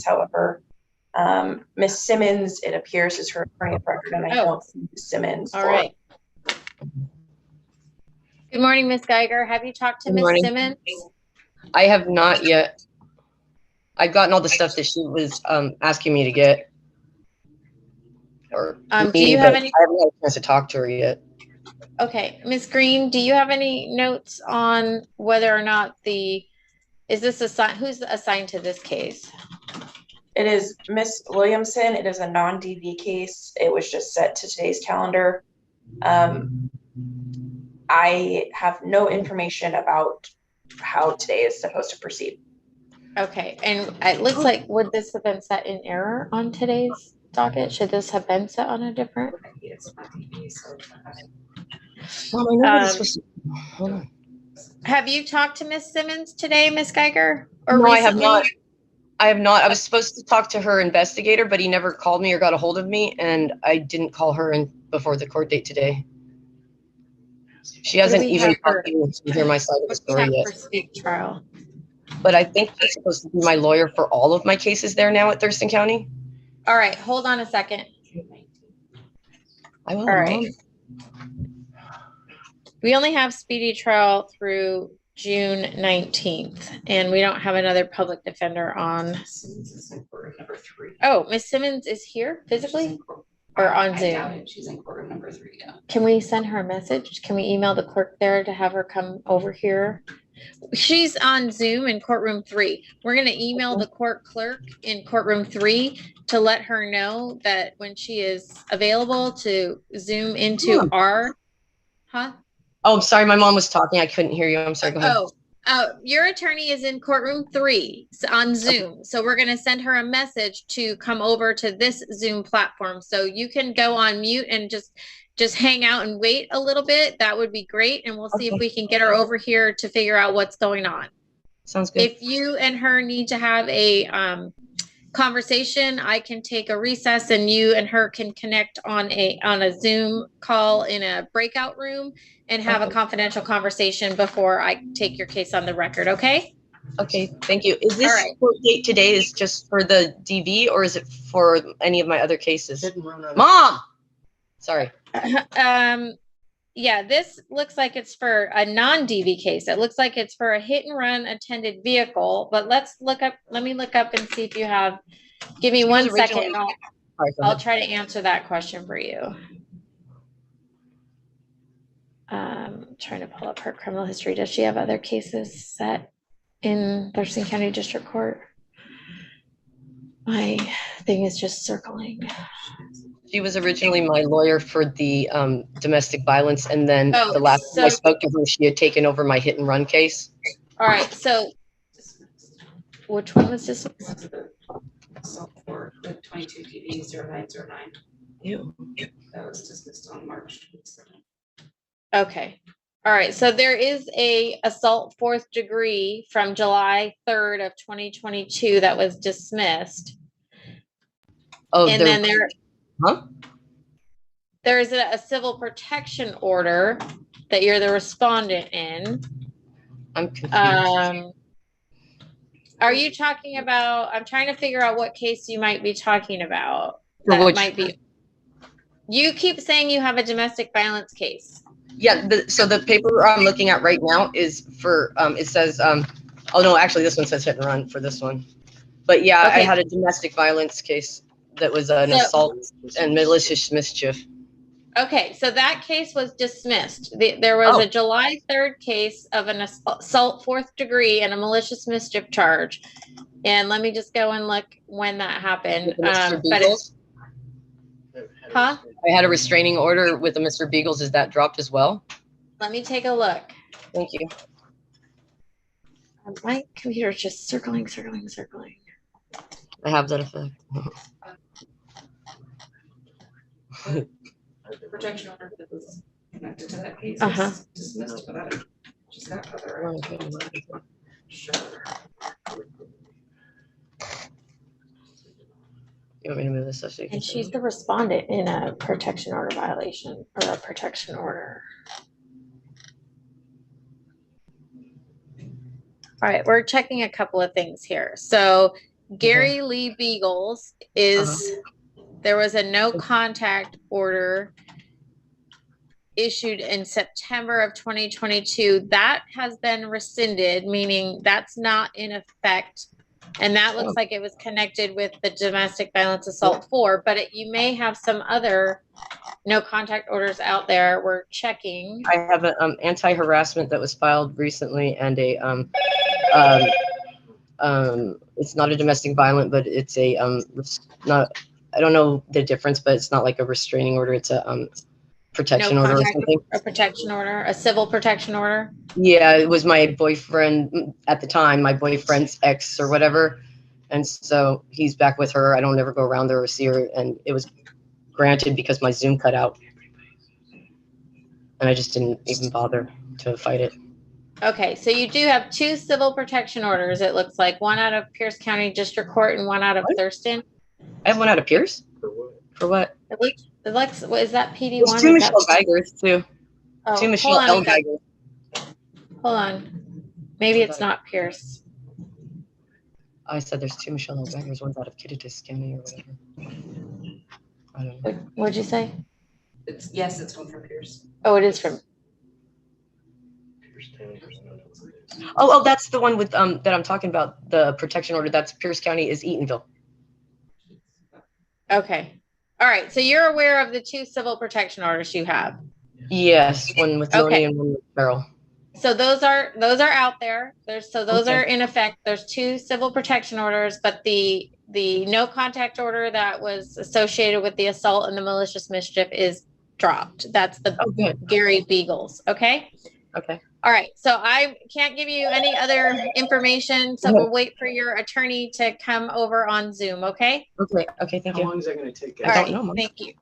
case. However, Miss Simmons, it appears, is her attorney of record, and I don't see Miss Simmons. All right. Good morning, Miss Geiger. Have you talked to Miss Simmons? I have not yet. I've gotten all the stuff that she was asking me to get. Or do you have any? I haven't had a chance to talk to her yet. Okay, Miss Green, do you have any notes on whether or not is this who's assigned to this case? It is Miss Williamson. It is a non-DV case. It was just set to today's calendar. I have no information about how today is supposed to proceed. Okay, and it looks like, would this have been set in error on today's docket? Should this have been set on a different? Have you talked to Miss Simmons today, Miss Geiger? Or no, recently? I have not. I have not. I was supposed to talk to her investigator, but he never called me or got a hold of me, and I didn't call her before the court date today. She hasn't even talked to me to hear my side of the story yet. For speed trial. But I think she's supposed to be my lawyer for all of my cases there now at Thurston County. All right, hold on a second. I will. All right. We only have speedy trial through June 19th, and we don't have another public defender on. Oh, Miss Simmons is here physically or on Zoom? She's in courtroom number 3, yeah. Can we send her a message? Can we email the clerk there to have her come over here? She's on Zoom in courtroom 3. We're going to email the court clerk in courtroom 3 to let her know that when she is available to Zoom into our, Oh, I'm sorry. My mom was talking. I couldn't hear you. I'm sorry. Go ahead. Your attorney is in courtroom 3 on Zoom. So we're going to send her a message to come over to this Zoom platform. So you can go on mute and just hang out and wait a little bit. That would be great. And we'll see if we can get her over here to figure out what's going on. Sounds good. If you and her need to have a conversation, I can take a recess and you and her can connect on a Zoom call in a breakout room and have a confidential conversation before I take your case on the record. Okay. Okay. Thank you. Is this court date today is just for the DV or is it for any of my other cases? Mom. Sorry. Yeah, this looks like it's for a non-DV case. It looks like it's for a hit and run attended vehicle, but let me look up and see if you have, give me 1 second. I'll try to answer that question for you. Trying to pull up her criminal history. Does she have other cases set in Thurston County District Court? My thing is just circling. She was originally my lawyer for the domestic violence, and then the last time I spoke to her, she had taken over my hit and run case. All right, so which one was this? For the 22 DD 0909. Ew. That was dismissed on March 7th. Okay. All right. So there is a assault 4th degree from July 3rd of 2022 that was dismissed. Oh, and then there is a civil protection order that you're the respondent in. I'm confused. Are you talking about, I'm trying to figure out what case you might be talking about. That might be. You keep saying you have a domestic violence case. Yeah, so the paper I'm looking at right now is for, it says, oh no, actually this one says hit and run for this one. But yeah, I had a domestic violence case that was an assault and malicious mischief. Okay, so that case was dismissed. There was a July 3rd case of an assault 4th degree and a malicious mischief charge. And let me just go and look when that happened. I had a restraining order with the Mr. Beagles. Is that dropped as well? Let me take a look. Thank you. My computer's just circling. I have that effect. The protection order that was connected to that case is dismissed, but she's got other. Sure. You want me to move this up? And she's the respondent in a protection order violation or a protection order. All right, we're checking a couple of things here. So Gary Lee Beagles is, there was a no contact order issued in September of 2022. That has been rescinded, meaning that's not in effect. And that looks like it was connected with the domestic violence assault 4, but you may have some other no contact orders out there. We're checking. I have an anti-harassment that was filed recently, and a it's not a domestic violence, but it's a not, I don't know the difference, but it's not like a restraining order. It's a protection order or something. A protection order, a civil protection order. Yeah, it was my boyfriend at the time, my boyfriend's ex or whatever, and so he's back with her. I don't ever go around there or see her, and it was granted because my Zoom cut out, and I just didn't even bother to fight it. Okay, so you do have 2 civil protection orders. It looks like one out of Pierce County District Court and one out of Thurston. I have one out of Pierce. For what? It looks, what is that, PD1? There's 2 Michelle Geigers too. Oh, 2 Michelle L. Geigers. Hold on. Maybe it's not Pierce. I said there's 2 Michelle L. Geigers. One's out of Kittitas County or whatever. I don't know. What'd you say? Yes, it's one from Pierce. Oh, it is from. Oh, that's the one with that I'm talking about. The protection order. That's Pierce County is Eatonville. Okay. All right. So you're aware of the 2 civil protection orders you have? Yes, one with Tony and one with Carol. So those are out there. Those are in effect. There's 2 civil protection orders, but the no contact order that was associated with the assault and the malicious mischief is dropped. That's the Gary Beagles. Okay. Okay. All right. So I can't give you any other information. So we'll wait for your attorney to come over on Zoom. Okay. Okay. Okay. Thank you. How long is that going to take? All right. Thank you.